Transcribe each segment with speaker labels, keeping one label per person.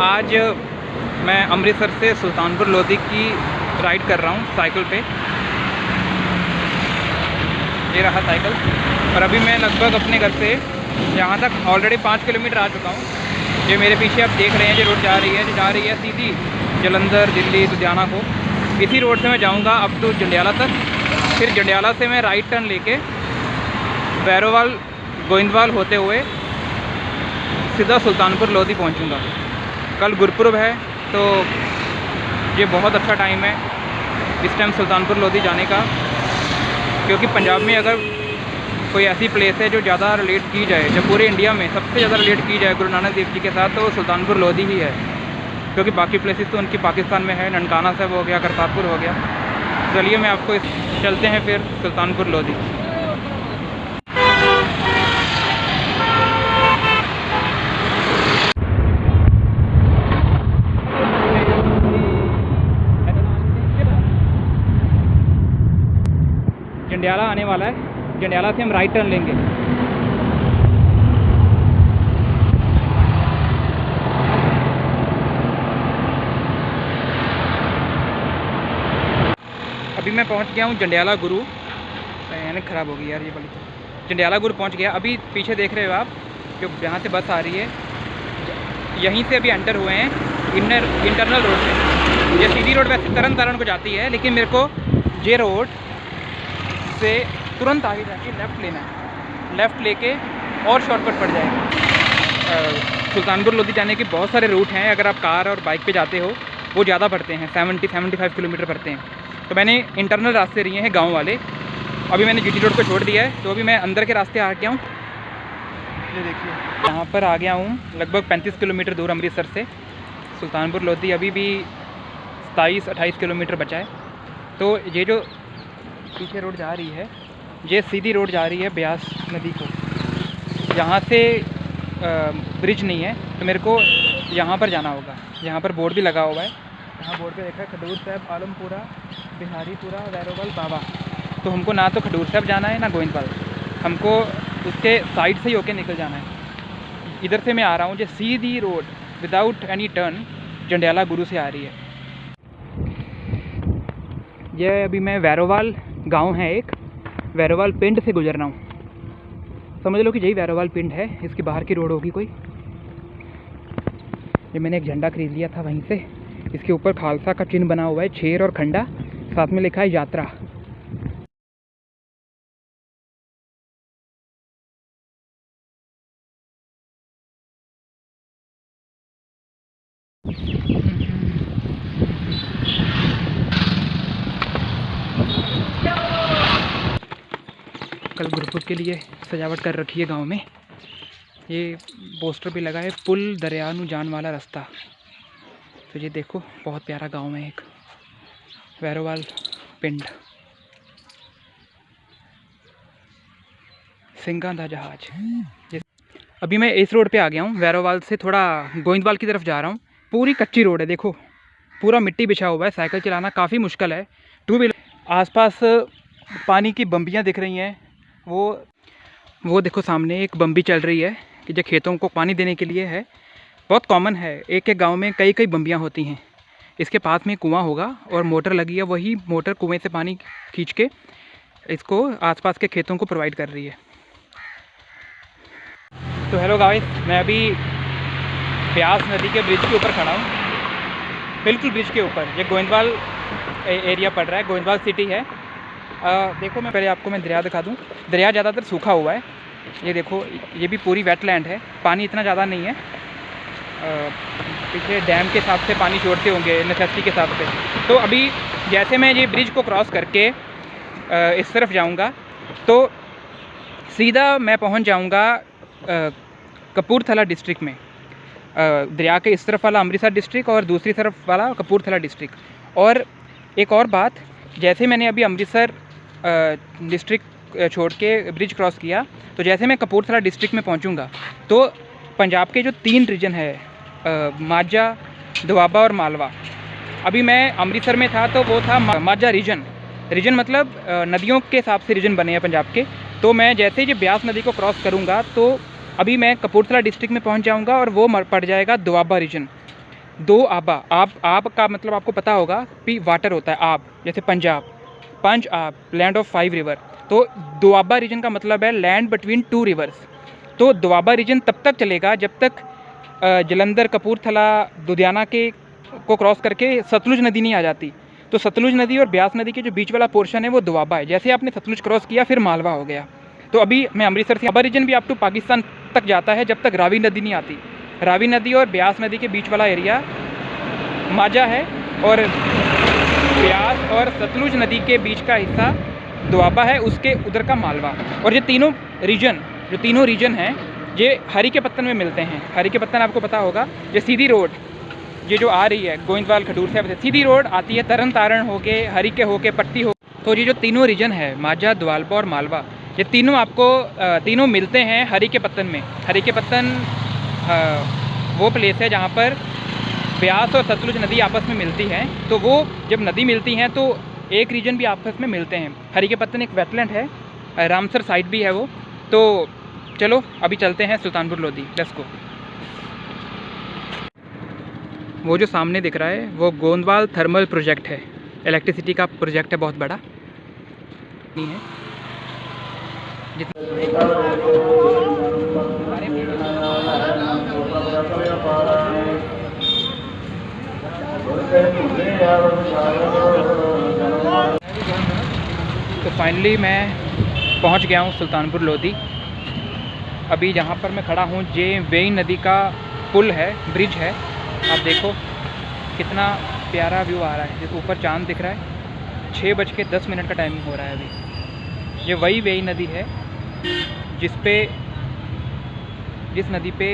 Speaker 1: आज मैं अमृतसर से सुल्तानपुर लोधी की राइड कर रहा हूँ साइकिल पे। ये रहा साइकिल और अभी मैं लगभग अपने घर से यहाँ तक ऑलरेडी 5 किलोमीटर आ चुका हूँ। ये मेरे पीछे आप देख रहे हैं जो रोड जा रही है सीधी जलंधर, दिल्ली, लुधियाना को। इसी रोड से मैं जाऊँगा अप टू जंडियाला तक। फिर जंडियाला से मैं राइट टर्न लेके बैरोवाल, गोविंदवाल होते हुए सीधा सुल्तानपुर लोधी पहुँचूँगा। कल गुरपुरब है तो ये बहुत अच्छा टाइम है इस टाइम सुल्तानपुर लोधी जाने का, क्योंकि पंजाब में अगर कोई ऐसी प्लेस है जो ज़्यादा रिलेट की जाए, जब पूरे इंडिया में सबसे ज़्यादा रिलेट की जाए गुरु नानक देव जी के साथ, तो वो सुल्तानपुर लोधी ही है। क्योंकि बाकी प्लेसेस तो उनकी पाकिस्तान में है, ननकाना साहब हो गया, करतारपुर हो गया। चलिए मैं आपको चलते हैं फिर सुल्तानपुर लोधी। जंडियाला आने वाला है, जंडियाला से हम राइट टर्न लेंगे। अभी मैं पहुंच गया हूं जंडियाला गुरु। यानी ख़राब हो गई यार ये वाली। जंडियाला गुरु पहुंच गया। अभी पीछे देख रहे हो आप जो यहाँ से बस आ रही है, यहीं से अभी एंटर हुए हैं इंटरनल रोड से। ये सीधी रोड वैसे तरन तारण को जाती है, लेकिन मेरे को ये रोड से तुरंत आगे जाके लेफ़्ट लेना है। लेफ़्ट लेके और शॉर्टकट पड़ जाएगा। सुल्तानपुर लोधी जाने के बहुत सारे रूट हैं। अगर आप कार और बाइक पे जाते हो वो ज़्यादा पड़ते हैं, 70-75 किलोमीटर पड़ते हैं। तो मैंने इंटरनल रास्ते लिए हैं गांव वाले। अभी मैंने जीटी रोड को छोड़ दिया है, तो अभी मैं अंदर के रास्ते आ गया हूँ। ये देखिए यहाँ पर आ गया हूँ, लगभग 35 किलोमीटर दूर अमृतसर से सुल्तानपुर लोधी। अभी भी 27-28 किलोमीटर बचा है। तो ये जो पीछे रोड जा रही है, ये सीधी रोड जा रही है ब्यास नदी को। यहाँ से ब्रिज नहीं है, तो मेरे को यहाँ पर जाना होगा। यहाँ पर बोर्ड भी लगा हुआ है। यहाँ बोर्ड पे देखा है खडूर साहब, आलमपुरा, बिहारीपुरा, वैरोवाल, बाबा। तो हमको ना तो खडूर साहब जाना है ना गोविंदवाल, हमको उसके साइड से ही होके निकल जाना है। इधर से मैं आ रहा हूँ, जो सीधी road without any turn Jandiala Guru से आ रही है। यह अभी मैं वैरोवाल गांव है एक, वैरोवाल पिंड से गुजर रहा हूँ। समझ लो कि यही वैरोवाल पिंड है, इसके बाहर की रोड होगी कोई। ये मैंने एक झंडा खरीद लिया था वहीं से। इसके ऊपर खालसा का चिन्ह बना हुआ है, शेर और खंडा, साथ में लिखा है यात्रा। कल गुरपुरब के लिए सजावट कर रखी है गांव में। ये पोस्टर भी लगा है, पुल दरिया नू जान वाला रास्ता। तो ये देखो बहुत प्यारा गांव है एक, वैरोवाल पिंड। सिंगा दा जहाज। अभी मैं इस रोड पे आ गया हूँ, वैरोवाल से थोड़ा गोविंदवाल की तरफ जा रहा हूँ। पूरी कच्ची रोड है, देखो पूरा मिट्टी बिछा हुआ है। साइकिल चलाना काफ़ी मुश्किल है, 2 व्हीलर। आसपास पानी की बम्बियाँ दिख रही हैं। वो देखो सामने एक बम्बी चल रही है कि जो खेतों को पानी देने के लिए है। बहुत कॉमन है, एक एक गांव में कई कई बम्बियाँ होती हैं। इसके पास में कुआं होगा और मोटर लगी है, वही मोटर कुएं से पानी खींच के इसको आसपास के खेतों को प्रोवाइड कर रही है। तो हेलो गाइस, मैं अभी ब्यास नदी के ब्रिज के ऊपर खड़ा हूँ, बिल्कुल ब्रिज के ऊपर। ये गोविंदवाल एरिया पड़ रहा है, गोविंदवाल सिटी है। देखो मैं पहले आपको मैं दरिया दिखा दूँ। दरिया ज़्यादातर सूखा हुआ है। ये देखो ये भी पूरी वेटलैंड है, पानी इतना ज़्यादा नहीं है। पीछे डैम के हिसाब से पानी छोड़ते होंगे, नेसेसिटी के हिसाब से। तो अभी जैसे मैं ये ब्रिज को क्रॉस करके इस तरफ जाऊंगा तो सीधा मैं पहुंच जाऊंगा कपूरथला डिस्ट्रिक्ट में। दरिया के इस तरफ वाला अमृतसर डिस्ट्रिक्ट और दूसरी तरफ वाला कपूरथला डिस्ट्रिक्ट। और एक और बात, जैसे मैंने अभी अमृतसर डिस्ट्रिक्ट छोड़ के ब्रिज क्रॉस किया, तो जैसे मैं कपूरथला डिस्ट्रिक्ट में पहुंचूंगा तो पंजाब के जो 3 रीजन है, माझा, दोआबा और मालवा। अभी मैं अमृतसर में था तो वो था माझा रीजन मतलब नदियों के हिसाब से रीजन बने हैं पंजाब के। तो मैं जैसे ही ब्यास नदी को क्रॉस करूँगा तो अभी मैं कपूरथला डिस्ट्रिक्ट में पहुँच जाऊँगा और वो पड़ जाएगा दोआबा रीजन। दो आबा, आब का मतलब आपको पता होगा पी वाटर होता है, आब जैसे पंजाब, पंज आब, लैंड ऑफ 5 रिवर। तो दोआबा रीजन का मतलब है लैंड बिटवीन 2 रिवर्स। तो दोआबा रीजन तब तक चलेगा जब तक जलंधर, कपूरथला, लुधियाना के को क्रॉस करके सतलुज नदी नहीं आ जाती। तो सतलुज नदी और ब्यास नदी के जो बीच वाला पोर्शन है वो दोआबा है। जैसे आपने सतलुज क्रॉस किया फिर मालवा हो गया। तो अभी मैं अमृतसर से, दोआबा रीजन भी अप टू पाकिस्तान तक जाता है जब तक रावी नदी नहीं आती। रावी नदी और ब्यास नदी के बीच वाला एरिया माझा है, और ब्यास और सतलुज नदी के बीच का हिस्सा दोआबा है, उसके उधर का मालवा। और ये तीनों रीजन हैं ये हरी के पत्तन में मिलते हैं। हरी के पत्तन आपको पता होगा, ये सीधी रोड ये जो आ रही है गोविंदवाल खडूर से सीधी रोड आती है, तरन तारण होके, हरी के होके, पट्टी हो। तो ये जो तीनों रीजन है माझा, द्वालपा और मालवा, ये तीनों आपको तीनों मिलते हैं हरी के पत्तन में। हरी के पत्तन वो प्लेस है जहाँ पर ब्यास और सतलुज नदी आपस में मिलती हैं। तो वो जब नदी मिलती हैं तो एक रीजन भी आपस में मिलते हैं। हरी के पत्तन एक वेटलैंड है, रामसर साइट भी है वो। तो चलो अभी चलते हैं सुल्तानपुर लोधी, लेट्स गो। वो जो सामने दिख रहा है वो गोंदवाल थर्मल प्रोजेक्ट है, इलेक्ट्रिसिटी का प्रोजेक्ट है, बहुत बड़ा नहीं है। तो फाइनली मैं पहुंच गया हूं सुल्तानपुर लोधी। अभी जहां पर मैं खड़ा हूं ये वेई नदी का पुल है, ब्रिज है। आप देखो कितना प्यारा व्यू आ रहा है, ऊपर चांद दिख रहा है। 6:10 का टाइमिंग हो रहा है अभी। ये वही वेई नदी है जिस नदी पे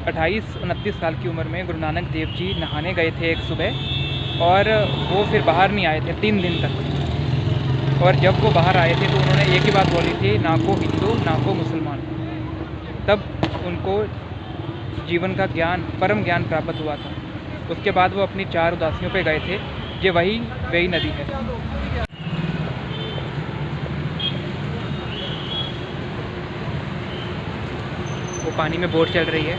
Speaker 1: 28-29 साल की उम्र में गुरु नानक देव जी नहाने गए थे एक सुबह, और वो फिर बाहर नहीं आए थे 3 दिन तक। और जब वो बाहर आए थे तो उन्होंने एक ही बात बोली थी, ना को हिंदू ना को मुसलमान। तब उनको जीवन का ज्ञान, परम ज्ञान प्राप्त हुआ था। उसके बाद वो अपनी 4 उदासियों पे गए थे। ये वही वेई नदी है। वो पानी में बोट चल रही है।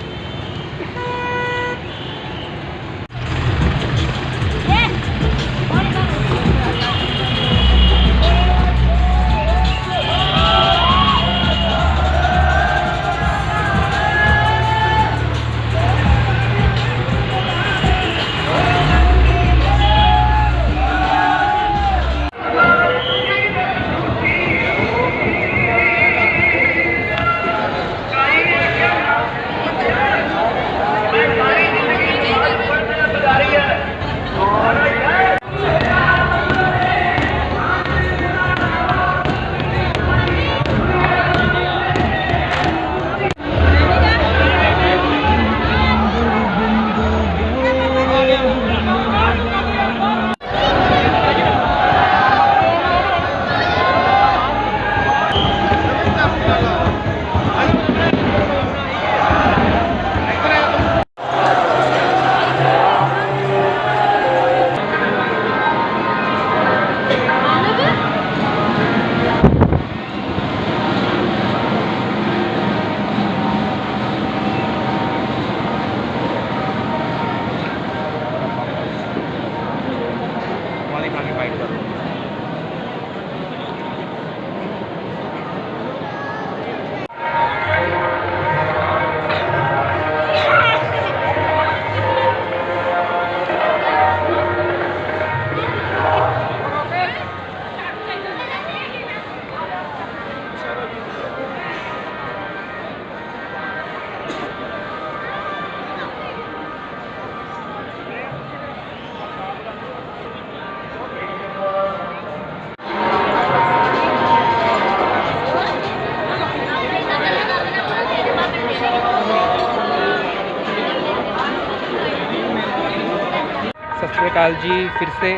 Speaker 1: सत श्री अकाल जी। फिर से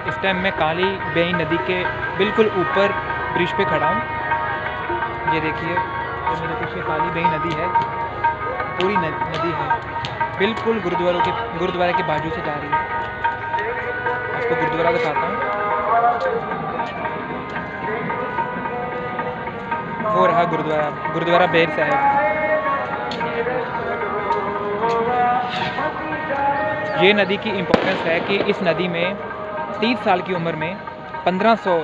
Speaker 1: इस टाइम मैं काली बेई नदी के बिल्कुल ऊपर ब्रिज पे खड़ा हूँ। ये देखिए, ये मेरे पीछे काली बेई नदी है, पूरी नदी है, बिल्कुल गुरुद्वारे के बाजू से जा रही है। आपको गुरुद्वारा दिखाता हूँ। वो रहा गुरुद्वारा बेर साहिब। ये नदी की इम्पोर्टेंस है कि इस नदी में 30 साल की उम्र में 1500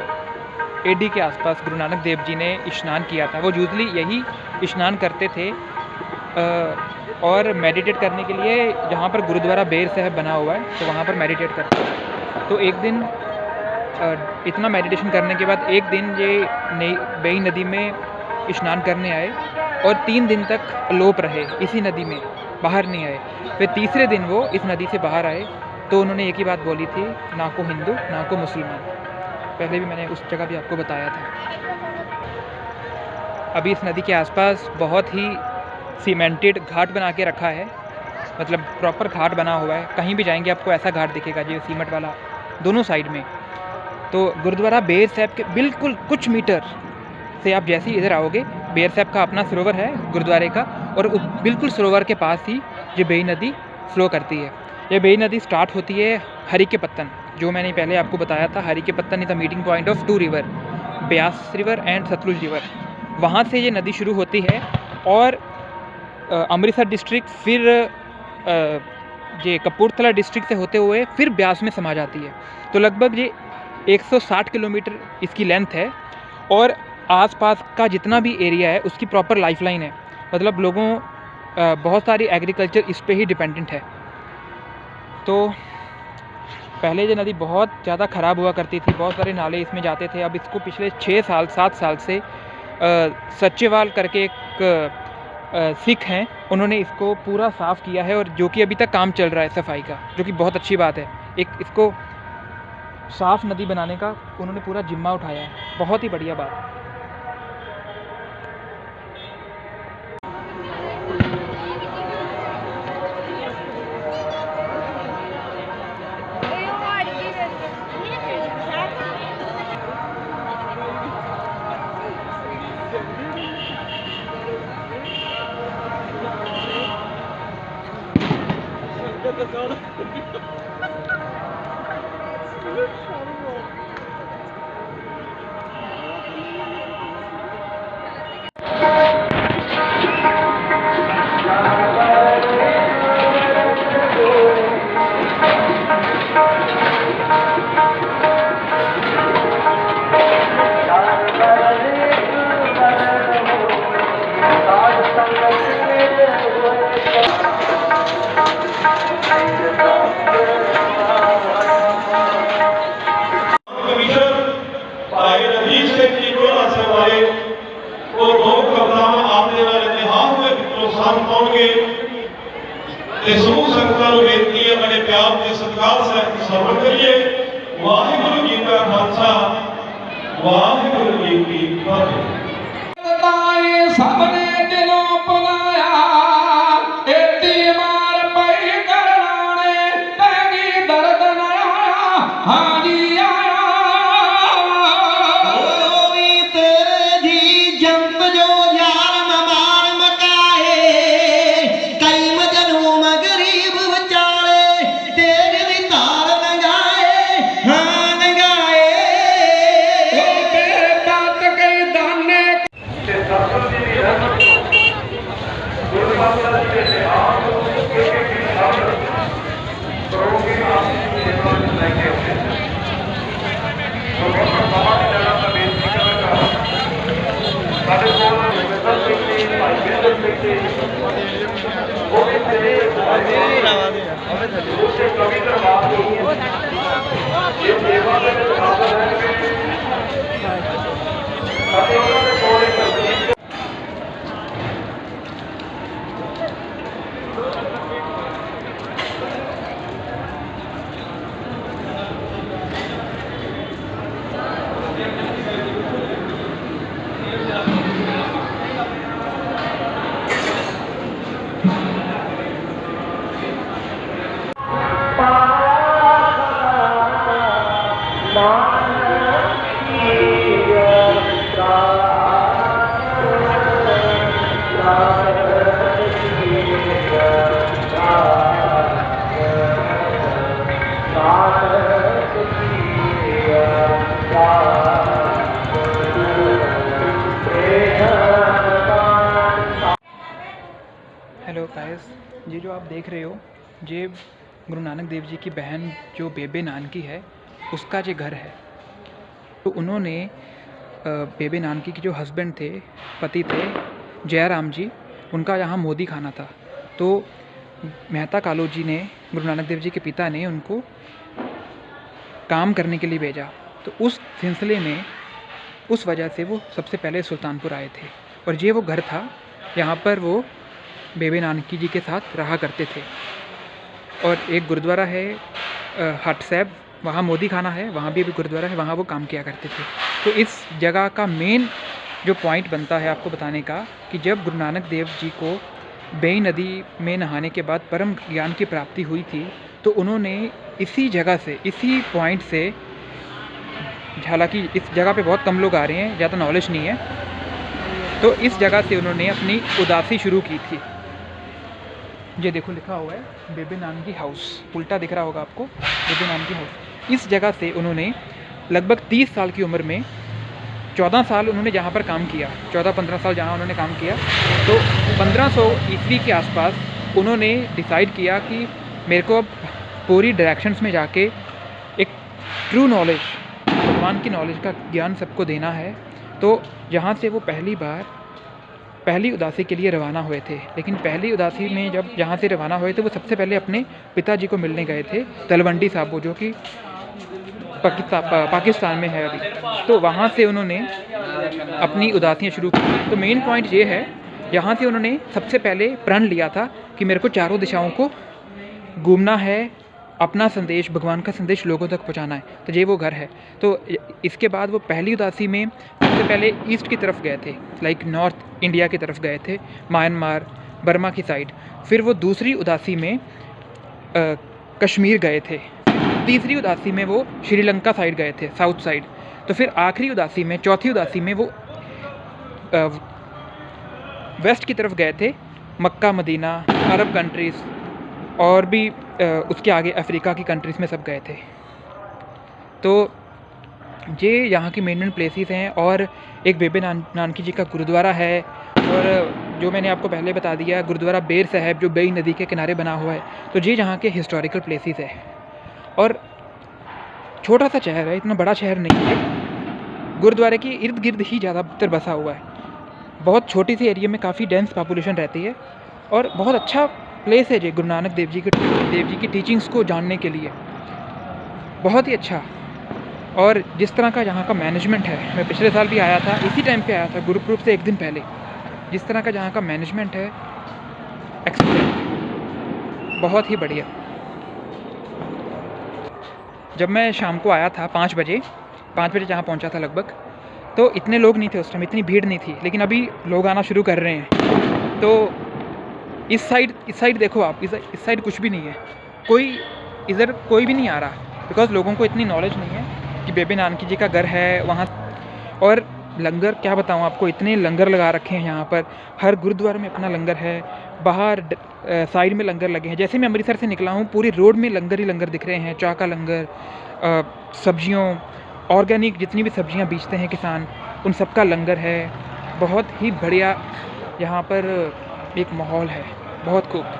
Speaker 1: एडी के आसपास गुरु नानक देव जी ने स्नान किया था। वो यूजली यही स्नान करते थे और मेडिटेट करने के लिए जहाँ पर गुरुद्वारा बेर साहब बना हुआ है तो वहाँ पर मेडिटेट करते थे। तो एक दिन इतना मेडिटेशन करने के बाद एक दिन ये बेई नदी में स्नान करने आए और 3 दिन तक अलोप रहे इसी नदी में, बाहर नहीं आए। फिर तीसरे दिन वो इस नदी से बाहर आए तो उन्होंने एक ही बात बोली थी, ना को हिंदू ना को मुसलमान। पहले भी मैंने उस जगह भी आपको बताया था। अभी इस नदी के आसपास बहुत ही सीमेंटेड घाट बना के रखा है, मतलब प्रॉपर घाट बना हुआ है। कहीं भी जाएंगे आपको ऐसा घाट दिखेगा जो सीमेंट वाला दोनों साइड में। तो गुरुद्वारा बेर साहब के बिल्कुल कुछ मीटर से आप जैसे ही इधर आओगे, बेर साहब का अपना सरोवर है गुरुद्वारे का, और बिल्कुल सरोवर के पास ही ये बेई नदी फ्लो करती है। ये बेई नदी स्टार्ट होती है हरी के पत्तन, जो मैंने पहले आपको बताया था। Harike Pattan is the meeting point of 2 river, Beas river and Sutlej river. वहाँ से ये नदी शुरू होती है और अमृतसर डिस्ट्रिक्ट, फिर ये कपूरथला डिस्ट्रिक्ट से होते हुए फिर ब्यास में समा जाती है। तो लगभग ये 160 किलोमीटर इसकी लेंथ है और आसपास का जितना भी एरिया है उसकी प्रॉपर लाइफलाइन है। मतलब लोगों बहुत सारी एग्रीकल्चर इस पे ही डिपेंडेंट है। तो पहले ये नदी बहुत ज़्यादा ख़राब हुआ करती थी, बहुत सारे नाले इसमें जाते थे। अब इसको पिछले 6 साल 7 साल से सच्चेवाल करके एक सिख हैं, उन्होंने इसको पूरा साफ़ किया है और जो कि अभी तक काम चल रहा है सफाई का, जो कि बहुत अच्छी बात है। एक इसको साफ़ नदी बनाने का उन्होंने पूरा जिम्मा उठाया है, बहुत ही बढ़िया बात।
Speaker 2: समूह संगतां नूं बेनती है, बड़े प्यार ते सत्कार से सरवण करिए। वाहिगुरू जी का खालसा, वाहिगुरू जी की फतेह।
Speaker 3: सबने दिलों बुलाया, एती मार पई करवाने, तैगी दर्द न आया, हाजी आया।
Speaker 4: ओवी तेरे जी जंत जो यार ममार मकाए, कई मजलूम गरीब विचारे, तेग दी तार नगाए, हाँ नगाए।
Speaker 3: तेरे तात कई दाने
Speaker 1: हेलो गाइस, ये जो आप देख रहे हो ये गुरु नानक देव जी की बहन जो बेबे नानकी है उसका ये घर है। तो उन्होंने बेबे नानकी के जो हस्बैंड थे, पति थे जयराम जी, उनका यहाँ मोदी खाना था। तो मेहता कालू जी ने, गुरु नानक देव जी के पिता ने उनको काम करने के लिए भेजा। तो उस सिलसिले में, उस वजह से वो सबसे पहले सुल्तानपुर आए थे और ये वो घर था, यहाँ पर वो बेबे नानकी जी के साथ रहा करते थे। और एक गुरुद्वारा है हट साहब, वहाँ मोदी खाना है, वहाँ भी गुरुद्वारा है, वहाँ वो काम किया करते थे। तो इस जगह का मेन जो पॉइंट बनता है आपको बताने का कि जब गुरु नानक देव जी को बेई नदी में नहाने के बाद परम ज्ञान की प्राप्ति हुई थी, तो उन्होंने इसी जगह से, इसी पॉइंट से, हालांकि इस जगह पे बहुत कम लोग आ रहे हैं, ज़्यादा नॉलेज नहीं है, तो इस जगह से उन्होंने अपनी उदासी शुरू की थी। ये देखो लिखा हुआ है बेबे नानकी हाउस, उल्टा दिख रहा होगा आपको, बेबे नानकी हाउस। इस जगह से उन्होंने लगभग 30 साल की उम्र में 14 साल उन्होंने जहाँ पर काम किया, 14-15 साल जहाँ उन्होंने काम किया, तो 1500 ईस्वी के आसपास उन्होंने डिसाइड किया कि मेरे को अब पूरी डायरेक्शंस में जाके एक ट्रू नॉलेज, भगवान की नॉलेज का ज्ञान सबको देना है। तो यहाँ से वो पहली उदासी के लिए रवाना हुए थे। लेकिन पहली उदासी में जब यहाँ से रवाना हुए थे, वो सबसे पहले अपने पिताजी को मिलने गए थे, तलवंडी साबो, जो कि पाकिस्तान में है अभी। तो वहाँ से उन्होंने अपनी उदासियाँ शुरू की। तो मेन पॉइंट ये है, यहाँ से उन्होंने सबसे पहले प्रण लिया था कि मेरे को चारों दिशाओं को घूमना है, अपना संदेश, भगवान का संदेश लोगों तक पहुँचाना है। तो ये वो घर है। तो इसके बाद वो पहली उदासी में सबसे पहले ईस्ट की तरफ गए थे, लाइक नॉर्थ इंडिया की तरफ गए थे, म्यांमार, बर्मा की साइड। फिर वो दूसरी उदासी में कश्मीर गए थे। तीसरी उदासी में वो श्रीलंका साइड गए थे, साउथ साइड। तो फिर आखिरी उदासी में, चौथी उदासी में वो वेस्ट की तरफ गए थे, मक्का, मदीना, अरब कंट्रीज़ और भी उसके आगे अफ्रीका की कंट्रीज़ में सब गए थे। तो ये यहाँ की मेन प्लेसेस हैं। और एक बेबे नानकी जी का गुरुद्वारा है, और जो मैंने आपको पहले बता दिया, गुरुद्वारा बेर साहब जो बेई नदी के किनारे बना हुआ है। तो ये यहाँ के हिस्टोरिकल प्लेसेस है। और छोटा सा शहर है, इतना बड़ा शहर नहीं है, गुरुद्वारे के इर्द गिर्द ही ज़्यादातर बसा हुआ है। बहुत छोटी सी एरिया में काफ़ी डेंस पॉपुलेशन रहती है, और बहुत अच्छा प्लेस है ये गुरु नानक देव जी की टीचिंग्स को जानने के लिए, बहुत ही अच्छा। और जिस तरह का यहाँ का मैनेजमेंट है, मैं पिछले साल भी आया था, इसी टाइम पे आया था, गुरुपुरब से एक दिन पहले। जिस तरह का यहाँ का मैनेजमेंट है, एक्सीलेंट, बहुत ही बढ़िया। जब मैं शाम को आया था 5 बजे जहाँ पहुँचा था लगभग, तो इतने लोग नहीं थे उस टाइम, इतनी भीड़ नहीं थी। लेकिन अभी लोग आना शुरू कर रहे हैं। तो इस साइड देखो आप, इस साइड कुछ भी नहीं है, इधर कोई भी नहीं आ रहा, बिकॉज लोगों को इतनी नॉलेज नहीं है कि बेबे नानकी जी का घर है वहाँ। और लंगर क्या बताऊँ आपको, इतने लंगर लगा रखे हैं यहाँ पर, हर गुरुद्वारे में अपना लंगर है, बाहर साइड में लंगर लगे हैं। जैसे मैं अमृतसर से निकला हूँ, पूरी रोड में लंगर ही लंगर दिख रहे हैं, चाय का लंगर, सब्जियों, ऑर्गेनिक जितनी भी सब्जियाँ बेचते हैं किसान, उन सब का लंगर है। बहुत ही बढ़िया यहाँ पर एक माहौल है, बहुत खूब।